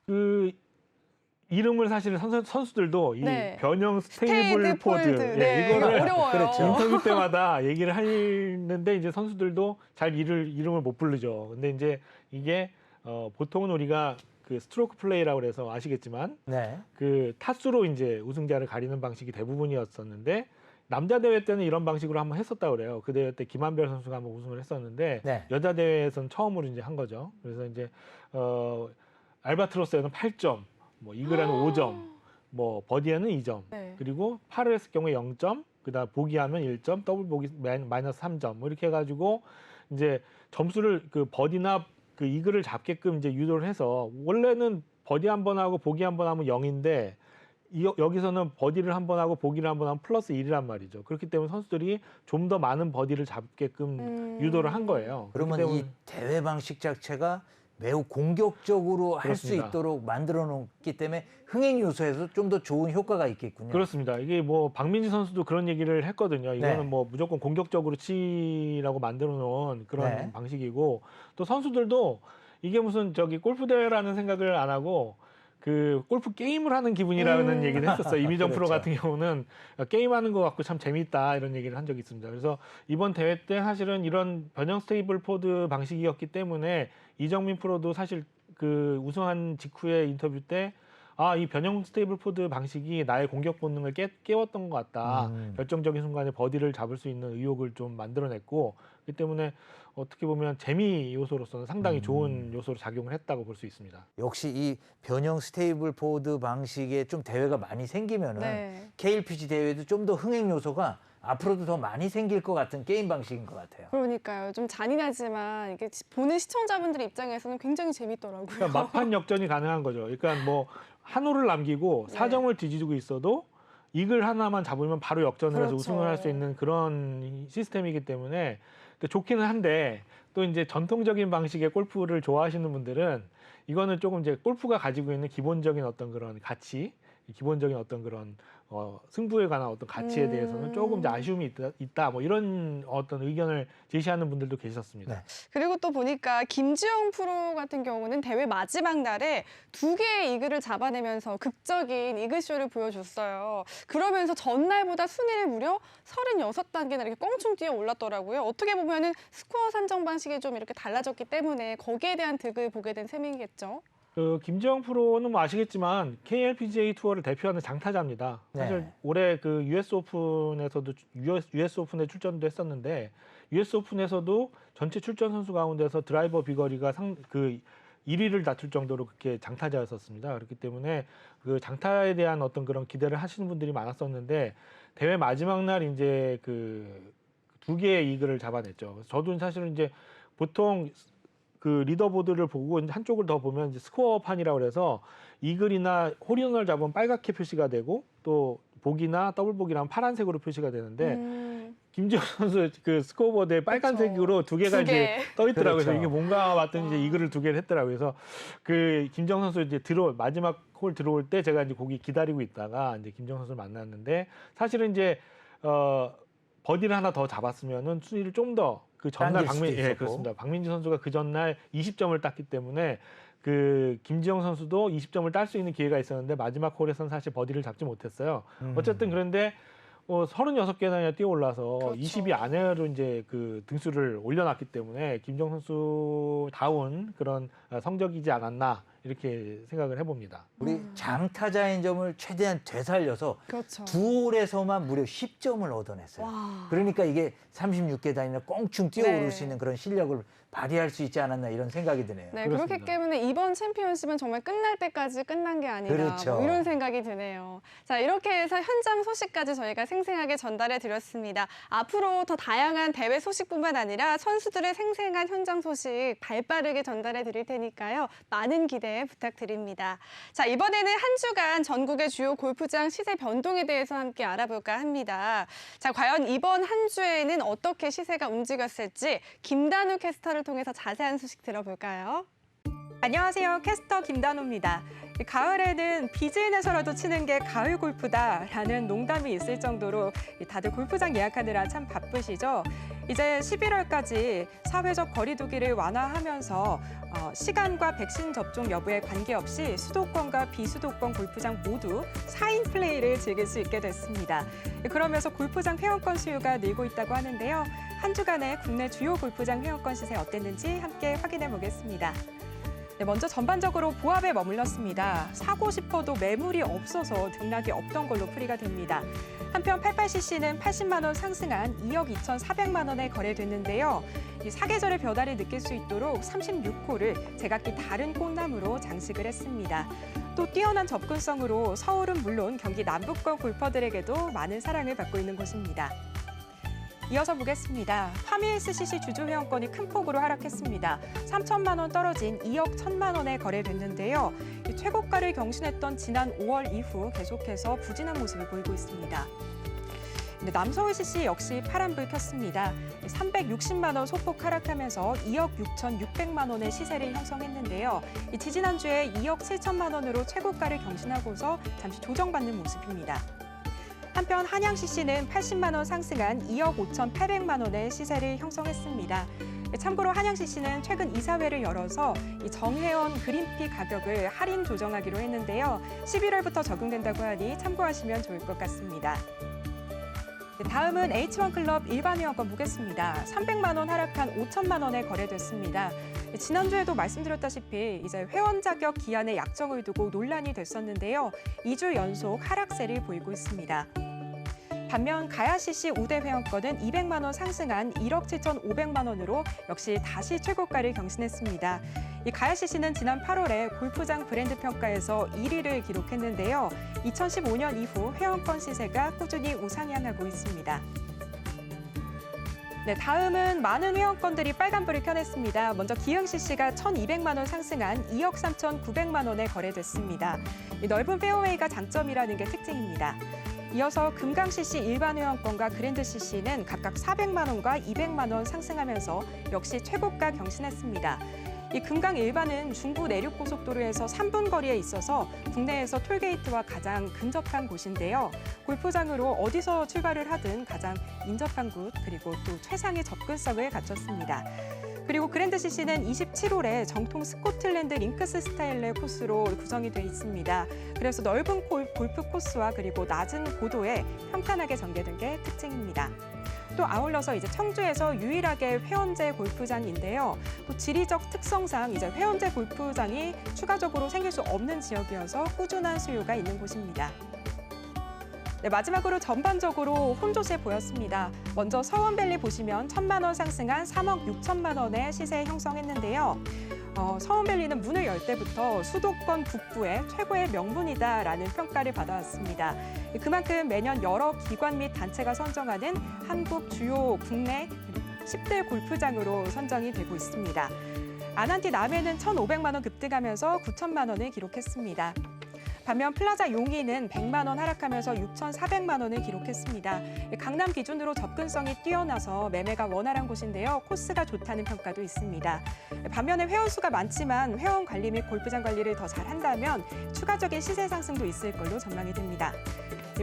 그 이름을 사실 선수들도 이 네. 변형 스테이블 포드 네, 이거 이거를 어려워요. 그렇죠. 인터뷰 때마다 얘기를 하는데 이제 선수들도 잘 이름을 못 부르죠. 근데 이제 이게 보통은 우리가 그 스트로크 플레이라고 그래서 아시겠지만 네. 그 타수로 이제 우승자를 가리는 방식이 대부분이었었는데 남자 대회 때는 이런 방식으로 한번 했었다 그래요. 그 대회 때 김한별 선수가 한번 우승을 했었는데 네. 여자 대회에서는 처음으로 이제 한 거죠. 그래서 이제 알바트로스에는 8점, 뭐 이글에는 5점, 뭐 버디에는 2점, 네. 그리고 파를 했을 경우에 0점, 그다음 보기하면 1점, 더블 보기 마이너스 3점, 뭐 이렇게 해가지고 이제 점수를 그 버디나 그 이글을 잡게끔 이제 유도를 해서 원래는 버디 한 번 하고 보기 한 번 하면 0인데 여기서는 버디를 한 번 하고 보기를 한 번 하면 플러스 1이란 말이죠. 그렇기 때문에 선수들이 좀 더 많은 버디를 잡게끔 유도를 한 거예요. 그러면 그렇기 이 때문에 대회 방식 자체가 매우 공격적으로 할 수 그렇습니다. 있도록 만들어 놓기 때문에 흥행 요소에서 좀 더 좋은 효과가 있겠군요. 그렇습니다. 이게 뭐 박민지 선수도 그런 얘기를 했거든요. 이거는 네. 뭐 무조건 공격적으로 치라고 만들어 놓은 그런 네. 방식이고 또 선수들도 이게 무슨 저기 골프 대회라는 생각을 안 하고 그 골프 게임을 하는 기분이라는 얘기를 했었어요. 이미정 프로 그렇죠. 같은 경우는 게임하는 거 같고 참 재밌다 이런 얘기를 한 적이 있습니다. 그래서 이번 대회 때 사실은 이런 변형 스테이블 포드 방식이었기 때문에 이정민 프로도 사실 그 우승한 직후에 인터뷰 때 이 변형 스테이블 포드 방식이 나의 공격 본능을 깨웠던 것 같다. 결정적인 순간에 버디를 잡을 수 있는 의욕을 좀 만들어냈고 그렇기 때문에 어떻게 보면 재미 요소로서는 상당히 좋은 요소로 작용을 했다고 볼 수 있습니다. 역시 이 변형 스테이블 포드 방식에 좀 대회가 많이 생기면은 네. KLPG 대회도 좀 더 흥행 요소가 앞으로도 더 많이 생길 것 같은 게임 방식인 것 같아요. 그러니까요. 좀 잔인하지만 이게 보는 시청자분들 입장에서는 굉장히 재밌더라고요. 그러니까 막판 역전이 가능한 거죠. 그러니까 뭐 한 홀을 남기고 네. 4점을 뒤지고 있어도 이글 하나만 잡으면 바로 역전을 해서 그렇죠. 우승을 할 수 있는 그런 시스템이기 때문에 좋기는 한데 또 이제 전통적인 방식의 골프를 좋아하시는 분들은 이거는 조금 이제 골프가 가지고 있는 기본적인 어떤 그런 가치, 기본적인 어떤 그런 승부에 관한 어떤 가치에 대해서는 조금 이제 아쉬움이 있다 뭐 이런 어떤 의견을 제시하는 분들도 계셨습니다. 네. 그리고 또 보니까 김지영 프로 같은 경우는 대회 마지막 날에 2개의 이글을 잡아내면서 극적인 이글쇼를 보여줬어요. 그러면서 전날보다 순위를 무려 36단계나 이렇게 껑충 뛰어 올랐더라고요. 어떻게 보면은 스코어 산정 방식이 좀 이렇게 달라졌기 때문에 거기에 대한 득을 보게 된 셈이겠죠. 그 김지영 프로는 뭐 아시겠지만 KLPGA 투어를 대표하는 장타자입니다. 사실 네. 올해 그 US 오픈에서도 US 오픈에 출전도 했었는데 US 오픈에서도 전체 출전 선수 가운데서 드라이버 비거리가 그 1위를 다툴 정도로 그렇게 장타자였었습니다. 그렇기 때문에 그 장타에 대한 어떤 그런 기대를 하시는 분들이 많았었는데 대회 마지막 날 이제 그 2개의 이글을 잡아냈죠. 그래서 저도 사실은 이제 보통 그 리더보드를 보고 한쪽을 더 보면 이제 스코어판이라고 그래서 이글이나 홀인원을 잡으면 빨갛게 표시가 되고 또 보기나 더블 보기라면 파란색으로 표시가 되는데 김지영 선수 그 스코어보드에 빨간색으로 두 개가 이제 떠 있더라고요. 그래서 그렇죠. 이게 뭔가 봤더니 이제 이글을 2개를 했더라고요. 그래서 그 김지영 선수 이제 마지막 홀 들어올 때 제가 이제 거기 기다리고 있다가 이제 김지영 선수를 만났는데 사실은 이제 버디를 하나 더 잡았으면은 순위를 좀 더 그 전날 당길 수도 있었고. 그렇습니다. 박민지 선수가 그 전날 20점을 땄기 때문에 그 김지영 선수도 20점을 딸 수 있는 기회가 있었는데 마지막 홀에서는 사실 버디를 잡지 못했어요. 어쨌든 그런데 36계단이나 뛰어 올라서 그렇죠. 20위 안으로 이제 그 등수를 올려놨기 때문에 김지영 선수 다운 그런 성적이지 않았나 이렇게 생각을 해봅니다. 우리 장타자인 점을 최대한 되살려서 그렇죠. 두 홀에서만 무려 10점을 얻어냈어요. 와. 그러니까 이게 36계단이나 꽁충 뛰어오를 네. 수 있는 그런 실력을 발휘할 수 있지 않았나 이런 생각이 드네요. 네, 그렇습니다. 그렇기 때문에 이번 챔피언십은 정말 끝날 때까지 끝난 게 아니라 그렇죠. 뭐 이런 생각이 드네요. 자, 이렇게 해서 현장 소식까지 저희가 생생하게 전달해 드렸습니다. 앞으로 더 다양한 대회 소식뿐만 아니라 선수들의 생생한 현장 소식 발빠르게 전달해 드릴 테니까요. 많은 기대 부탁드립니다. 자, 이번에는 한 주간 전국의 주요 골프장 시세 변동에 대해서 함께 알아볼까 합니다. 자, 과연 이번 한 주에는 어떻게 시세가 움직였을지 김단우 캐스터를 통해서 자세한 소식 들어볼까요? 안녕하세요. 캐스터 김단호입니다. 가을에는 비즈인에서라도 치는 게 가을 골프다라는 농담이 있을 정도로 다들 골프장 예약하느라 참 바쁘시죠? 이제 11월까지 사회적 거리 두기를 완화하면서 시간과 백신 접종 여부에 관계없이 수도권과 비수도권 골프장 모두 4인 플레이를 즐길 수 있게 됐습니다. 그러면서 골프장 회원권 수요가 늘고 있다고 하는데요. 한 주간의 국내 주요 골프장 회원권 시세 어땠는지 함께 확인해 보겠습니다. 네, 먼저 전반적으로 보합에 머물렀습니다. 사고 싶어도 매물이 없어서 등락이 없던 걸로 풀이가 됩니다. 한편 88cc는 80만 원 상승한 2억 2,400만 원에 거래됐는데요. 이 사계절의 변화를 느낄 수 있도록 36호를 제각기 다른 꽃나무로 장식을 했습니다. 또 뛰어난 접근성으로 서울은 물론 경기 남부권 골퍼들에게도 많은 사랑을 받고 있는 곳입니다. 이어서 보겠습니다. 파미SCC 주주 회원권이 큰 폭으로 하락했습니다. 3천만 원 떨어진 2억 1천만 원에 거래됐는데요. 최고가를 경신했던 지난 5월 이후 계속해서 부진한 모습을 보이고 있습니다. 남서울CC 역시 파란불 켰습니다. 360만 원 소폭 하락하면서 2억 6,600만 원의 시세를 형성했는데요. 지지난주에 2억 7천만 원으로 최고가를 경신하고서 잠시 조정받는 모습입니다. 한편 한양CC는 80만 원 상승한 2억 5,800만 원의 시세를 형성했습니다. 참고로 한양CC는 최근 이사회를 열어서 이 정회원 그린피 가격을 할인 조정하기로 했는데요. 11월부터 적용된다고 하니 참고하시면 좋을 것 같습니다. 다음은 H1클럽 일반 회원권 보겠습니다. 300만 원 하락한 5천만 원에 거래됐습니다. 지난주에도 말씀드렸다시피 이제 회원 자격 기한의 약정을 두고 논란이 됐었는데요. 2주 연속 하락세를 보이고 있습니다. 반면 가야CC 우대 회원권은 200만 원 상승한 1억 7,500만 원으로 역시 다시 최고가를 경신했습니다. 이 가야CC는 지난 8월에 골프장 브랜드 평가에서 1위를 기록했는데요. 2015년 이후 회원권 시세가 꾸준히 우상향하고 있습니다. 네, 다음은 많은 회원권들이 빨간불을 켜냈습니다. 먼저 기흥CC가 1,200만 원 상승한 2억 3,900만 원에 거래됐습니다. 이 넓은 페어웨이가 장점이라는 게 특징입니다. 이어서 금강CC 일반 회원권과 그랜드CC는 각각 400만 원과 200만 원 상승하면서 역시 최고가 경신했습니다. 이 금강 일반은 중부 내륙고속도로에서 3분 거리에 있어서 국내에서 톨게이트와 가장 근접한 곳인데요. 골프장으로 어디서 출발을 하든 가장 인접한 곳 그리고 또 최상의 접근성을 갖췄습니다. 그리고 그랜드CC는 27홀에 정통 스코틀랜드 링크스 스타일의 코스로 구성이 돼 있습니다. 그래서 넓은 골프 코스와 그리고 낮은 고도에 평탄하게 전개된 게 특징입니다. 또 아울러서 이제 청주에서 유일하게 회원제 골프장인데요. 또 지리적 특성상 이제 회원제 골프장이 추가적으로 생길 수 없는 지역이어서 꾸준한 수요가 있는 곳입니다. 네, 마지막으로 전반적으로 혼조세 보였습니다. 먼저 서원밸리 보시면 1,000만 원 상승한 3억 6천만 원의 시세 형성했는데요. 서원밸리는 문을 열 때부터 수도권 북부의 최고의 명문이다라는 평가를 받아왔습니다. 그만큼 매년 여러 기관 및 단체가 선정하는 한국 주요 국내 10대 골프장으로 선정이 되고 있습니다. 아난티 남해는 1,500만 원 급등하면서 9천만 원을 기록했습니다. 반면 플라자 용인은 100만 원 하락하면서 6,400만 원을 기록했습니다. 강남 기준으로 접근성이 뛰어나서 매매가 원활한 곳인데요. 코스가 좋다는 평가도 있습니다. 반면에 회원수가 많지만 회원 관리 및 골프장 관리를 더 잘한다면 추가적인 시세 상승도 있을 걸로 전망이 됩니다.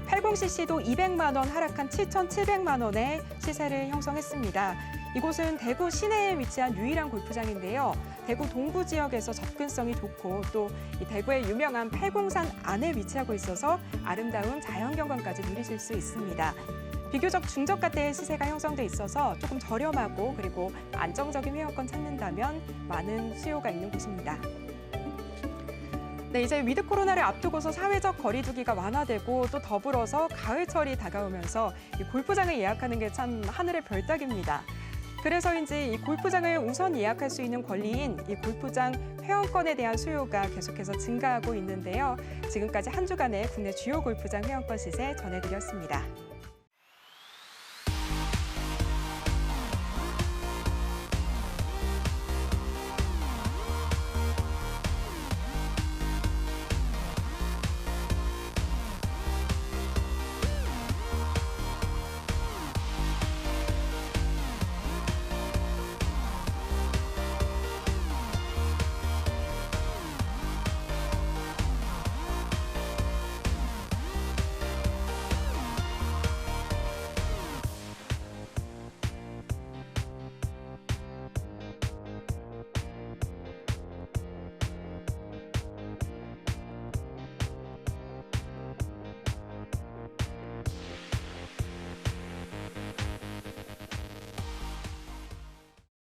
80cc도 200만 원 하락한 7,700만 원의 시세를 형성했습니다. 이곳은 대구 시내에 위치한 유일한 골프장인데요. 대구 동부 지역에서 접근성이 좋고 또 이 대구의 유명한 팔공산 안에 위치하고 있어서 아름다운 자연경관까지 누리실 수 있습니다. 비교적 중저가대의 시세가 형성돼 있어서 조금 저렴하고 그리고 안정적인 회원권 찾는다면 많은 수요가 있는 곳입니다. 네, 이제 위드 코로나를 앞두고서 사회적 거리두기가 완화되고 또 더불어서 가을철이 다가오면서 이 골프장을 예약하는 게 참 하늘의 별따기입니다. 그래서인지 이 골프장을 우선 예약할 수 있는 권리인 이 골프장 회원권에 대한 수요가 계속해서 증가하고 있는데요. 지금까지 한 주간의 국내 주요 골프장 회원권 시세 전해드렸습니다.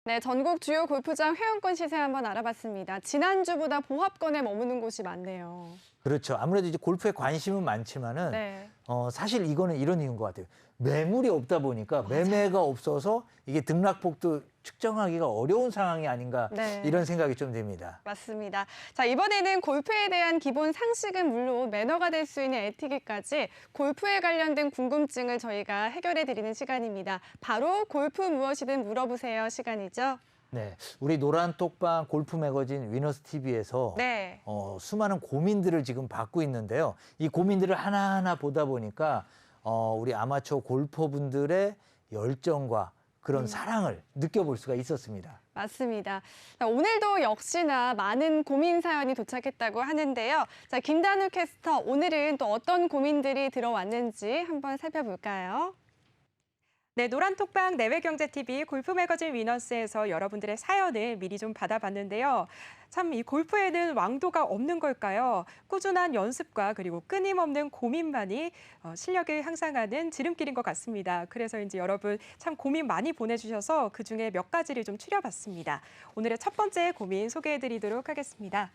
네, 전국 주요 골프장 회원권 시세 한번 알아봤습니다. 지난주보다 보합권에 머무는 곳이 많네요. 그렇죠. 아무래도 이제 골프에 관심은 많지만은 네. 사실 이거는 이런 이유인 것 같아요. 매물이 없다 보니까 매매가 없어서 이게 등락폭도 측정하기가 어려운 상황이 아닌가 네. 이런 생각이 좀 듭니다. 맞습니다. 자, 이번에는 골프에 대한 기본 상식은 물론 매너가 될 수 있는 에티켓까지 골프에 관련된 궁금증을 저희가 해결해 드리는 시간입니다. 바로 골프 무엇이든 물어보세요 시간이죠. 네, 우리 노란 톡방 골프 매거진 위너스 TV에서 네. 수많은 고민들을 지금 받고 있는데요. 이 고민들을 하나하나 보다 보니까 우리 아마추어 골퍼분들의 열정과 그런 사랑을 느껴볼 수가 있었습니다. 맞습니다. 자, 오늘도 역시나 많은 고민 사연이 도착했다고 하는데요. 자, 김단우 캐스터, 오늘은 또 어떤 고민들이 들어왔는지 한번 살펴볼까요? 네, 노란톡방 내외경제TV 골프 매거진 위너스에서 여러분들의 사연을 미리 좀 받아봤는데요. 참 이 골프에는 왕도가 없는 걸까요? 꾸준한 연습과 그리고 끊임없는 고민만이 실력을 향상하는 지름길인 것 같습니다. 그래서인지 여러분 참 고민 많이 보내주셔서 그중에 몇 가지를 좀 추려봤습니다. 오늘의 첫 번째 고민 소개해드리도록 하겠습니다.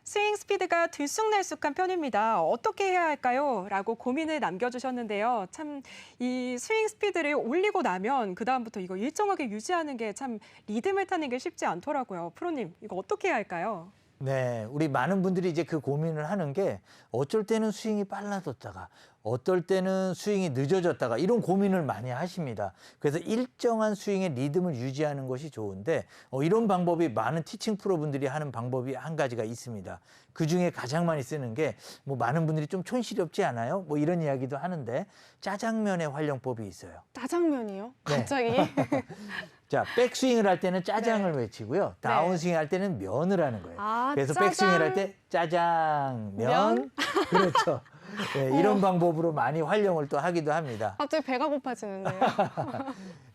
스윙 스피드가 들쑥날쑥한 편입니다. 어떻게 해야 할까요? 라고 고민을 남겨주셨는데요. 참 이 스윙 스피드를 올리고 나면 그다음부터 이거 일정하게 유지하는 게 참 리듬을 타는 게 쉽지 않더라고요. 프로님, 이거 어떻게 해야 할까요? 네, 우리 많은 분들이 이제 그 고민을 하는 게 어쩔 때는 스윙이 빨라졌다가 어떨 때는 스윙이 늦어졌다가 이런 고민을 많이 하십니다. 그래서 일정한 스윙의 리듬을 유지하는 것이 좋은데 이런 방법이 많은 티칭 프로분들이 하는 방법이 한 가지가 있습니다. 그중에 가장 많이 쓰는 게 뭐 많은 분들이 좀 촌스럽지 없지 않아요? 뭐 이런 이야기도 하는데 짜장면의 활용법이 있어요. 짜장면이요? 네. 갑자기? 자, 백스윙을 할 때는 짜장을 네. 외치고요. 다운스윙 할 때는 면을 하는 거예요. 아, 그래서 짜장. 백스윙을 할 때 짜장면. 면? 그렇죠. 네, 이런 방법으로 많이 활용을 또 하기도 합니다. 갑자기 배가 고파지는데요.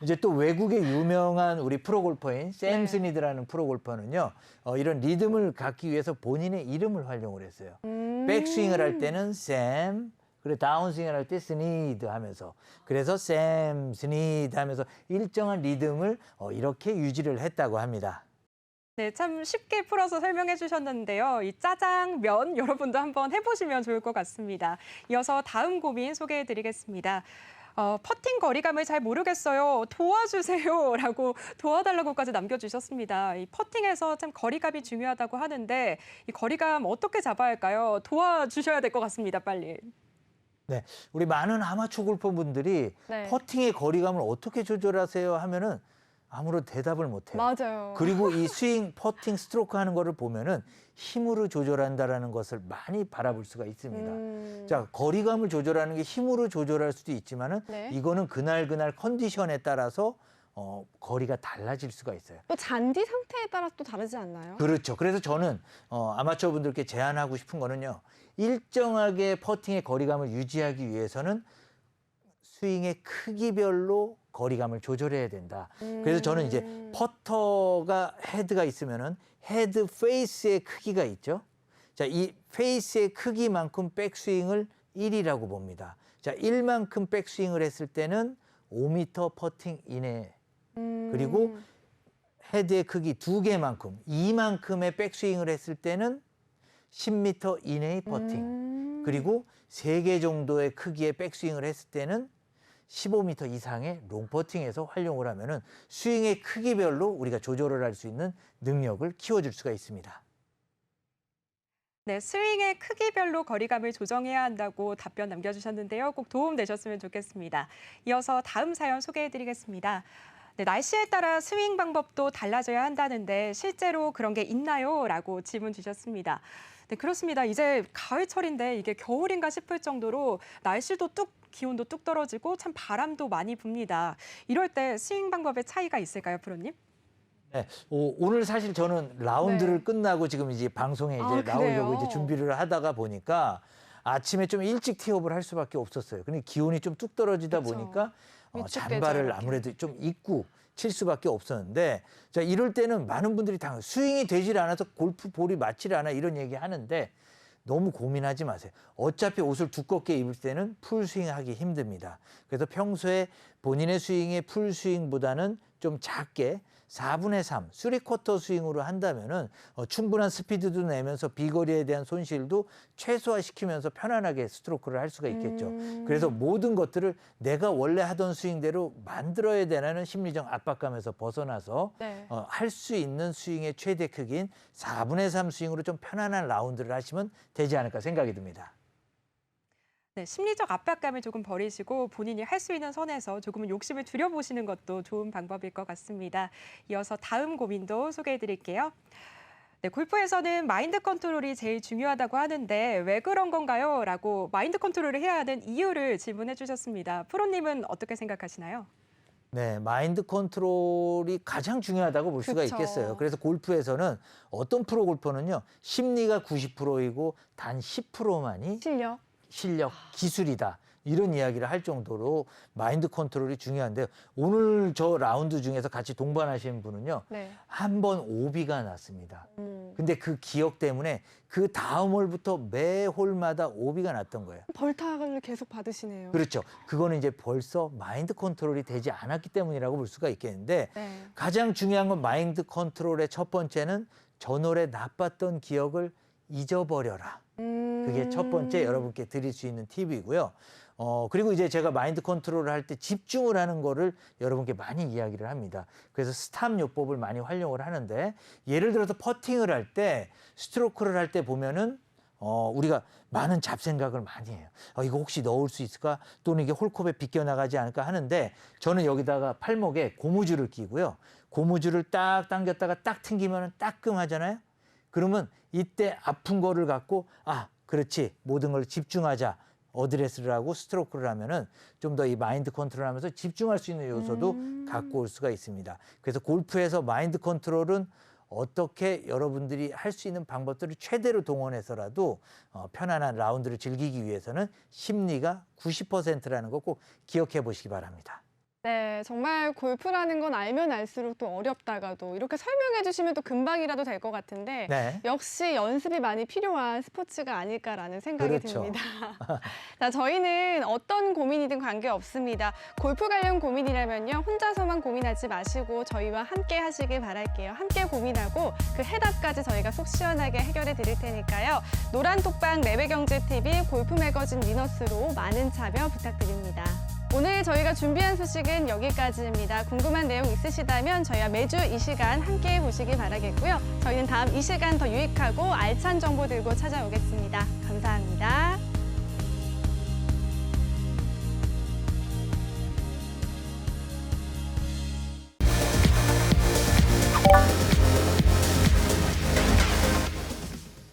이제 또 외국의 유명한 우리 프로골퍼인 샘 네. 스니드라는 프로골퍼는요. 이런 리듬을 갖기 위해서 본인의 이름을 활용을 했어요. 백스윙을 할 때는 샘, 그리고 다운스윙을 할 때 스니드 하면서 그래서 샘, 스니드 하면서 일정한 리듬을 이렇게 유지를 했다고 합니다. 네, 참 쉽게 풀어서 설명해 주셨는데요. 이 짜장면 여러분도 한번 해보시면 좋을 것 같습니다. 이어서 다음 고민 소개해 드리겠습니다. 퍼팅 거리감을 잘 모르겠어요. 도와주세요. 라고 도와달라고까지 남겨주셨습니다. 이 퍼팅에서 참 거리감이 중요하다고 하는데 이 거리감 어떻게 잡아야 할까요? 도와주셔야 될 것 같습니다. 빨리. 네, 우리 많은 아마추어 골퍼분들이 네. 퍼팅의 거리감을 어떻게 조절하세요 하면은 아무런 대답을 못 해요. 맞아요. 그리고 이 스윙, 퍼팅, 스트로크 하는 거를 보면은 힘으로 조절한다라는 것을 많이 바라볼 수가 있습니다. 자, 거리감을 조절하는 게 힘으로 조절할 수도 있지만은 네. 이거는 그날 컨디션에 따라서 거리가 달라질 수가 있어요. 또 잔디 상태에 따라 또 다르지 않나요? 그렇죠. 그래서 저는 아마추어 분들께 제안하고 싶은 거는요. 일정하게 퍼팅의 거리감을 유지하기 위해서는 스윙의 크기별로 거리감을 조절해야 된다. 그래서 저는 이제 퍼터가 헤드가 있으면은 헤드 페이스의 크기가 있죠. 자, 이 페이스의 크기만큼 백스윙을 1이라고 봅니다. 자, 1만큼 백스윙을 했을 때는 5m 퍼팅 이내. 그리고 헤드의 크기 2개만큼, 2만큼의 백스윙을 했을 때는 10m 이내의 퍼팅. 그리고 3개 정도의 크기의 백스윙을 했을 때는 15m 이상의 롱퍼팅에서 활용을 하면은 스윙의 크기별로 우리가 조절을 할 수 있는 능력을 키워줄 수가 있습니다. 네, 스윙의 크기별로 거리감을 조정해야 한다고 답변 남겨주셨는데요. 꼭 도움 되셨으면 좋겠습니다. 이어서 다음 사연 소개해드리겠습니다. 네, 날씨에 따라 스윙 방법도 달라져야 한다는데 실제로 그런 게 있나요? 라고 질문 주셨습니다. 네, 그렇습니다. 이제 가을철인데 이게 겨울인가 싶을 정도로 날씨도 기온도 뚝 떨어지고 참 바람도 많이 붑니다. 이럴 때 스윙 방법에 차이가 있을까요, 프로님? 네, 오늘 사실 저는 라운드를 끝나고 지금 이제 방송에 이제 나오려고 그래요? 이제 준비를 하다가 보니까 아침에 좀 일찍 티업을 할 수밖에 없었어요. 근데 기온이 좀 뚝 떨어지다 그쵸. 보니까 위축되죠, 잠바를 이렇게. 아무래도 좀 입고 칠 수밖에 없었는데, 자, 이럴 때는 많은 분들이 다 스윙이 되질 않아서 골프 볼이 맞질 않아 이런 얘기 하는데 너무 고민하지 마세요. 어차피 옷을 두껍게 입을 때는 풀스윙 하기 힘듭니다. 그래서 평소에 본인의 스윙의 풀스윙보다는 좀 작게 4분의 3, 3쿼터 스윙으로 한다면은 충분한 스피드도 내면서 비거리에 대한 손실도 최소화시키면서 편안하게 스트로크를 할 수가 있겠죠. 그래서 모든 것들을 내가 원래 하던 스윙대로 만들어야 되는 심리적 압박감에서 벗어나서 네. 할 수 있는 스윙의 최대 크기인 4분의 3 스윙으로 좀 편안한 라운드를 하시면 되지 않을까 생각이 듭니다. 네, 심리적 압박감을 조금 버리시고 본인이 할 수 있는 선에서 조금은 욕심을 줄여보시는 것도 좋은 방법일 것 같습니다. 이어서 다음 고민도 소개해드릴게요. 네, 골프에서는 마인드 컨트롤이 제일 중요하다고 하는데 왜 그런 건가요? 라고 마인드 컨트롤을 해야 하는 이유를 질문해 주셨습니다. 프로님은 어떻게 생각하시나요? 네, 마인드 컨트롤이 가장 중요하다고 볼 수가 그쵸. 있겠어요. 그래서 골프에서는 어떤 프로 골퍼는요, 심리가 90%이고 단 10%만이 실력, 기술이다. 이런 이야기를 할 정도로 마인드 컨트롤이 중요한데요. 오늘 저 라운드 중에서 같이 동반하신 분은요. 네. 한 번 오비가 났습니다. 근데 그 기억 때문에 그 다음 홀부터 매 홀마다 오비가 났던 거예요. 벌타를 계속 받으시네요. 그렇죠. 그거는 이제 벌써 마인드 컨트롤이 되지 않았기 때문이라고 볼 수가 있겠는데 네. 가장 중요한 건 마인드 컨트롤의 첫 번째는 전월에 나빴던 기억을 잊어버려라. 그게 첫 번째 여러분께 드릴 수 있는 팁이고요. 그리고 이제 제가 마인드 컨트롤을 할 때 집중을 하는 거를 여러분께 많이 이야기를 합니다. 그래서 스탑 요법을 많이 활용을 하는데 예를 들어서 퍼팅을 할 때 스트로크를 할 때 보면은 우리가 많은 잡생각을 많이 해요. 이거 혹시 넣을 수 있을까? 또는 이게 홀컵에 비껴나가지 않을까 하는데 저는 여기다가 팔목에 고무줄을 끼고요. 고무줄을 딱 당겼다가 딱 튕기면 따끔하잖아요. 그러면 이때 아픈 거를 갖고 그렇지 모든 걸 집중하자 어드레스를 하고 스트로크를 하면은 좀 더 이 마인드 컨트롤하면서 집중할 수 있는 요소도 갖고 올 수가 있습니다. 그래서 골프에서 마인드 컨트롤은 어떻게 여러분들이 할 수 있는 방법들을 최대로 동원해서라도 편안한 라운드를 즐기기 위해서는 심리가 90%라는 거 꼭 기억해 보시기 바랍니다. 네, 정말 골프라는 건 알면 알수록 또 어렵다가도 이렇게 설명해 주시면 또 금방이라도 될 것 같은데 네. 역시 연습이 많이 필요한 스포츠가 아닐까라는 생각이 그렇죠. 듭니다. 자, 저희는 어떤 고민이든 관계없습니다. 골프 관련 고민이라면요. 혼자서만 고민하지 마시고 저희와 함께 하시길 바랄게요. 함께 고민하고 그 해답까지 저희가 속 시원하게 해결해 드릴 테니까요. 노란톡방 매매경제TV 골프 매거진 위너스로 많은 참여 부탁드립니다. 오늘 저희가 준비한 소식은 여기까지입니다. 궁금한 내용 있으시다면 저희와 매주 이 시간 함께해 보시기 바라겠고요. 저희는 다음 이 시간 더 유익하고 알찬 정보 들고 찾아오겠습니다. 감사합니다.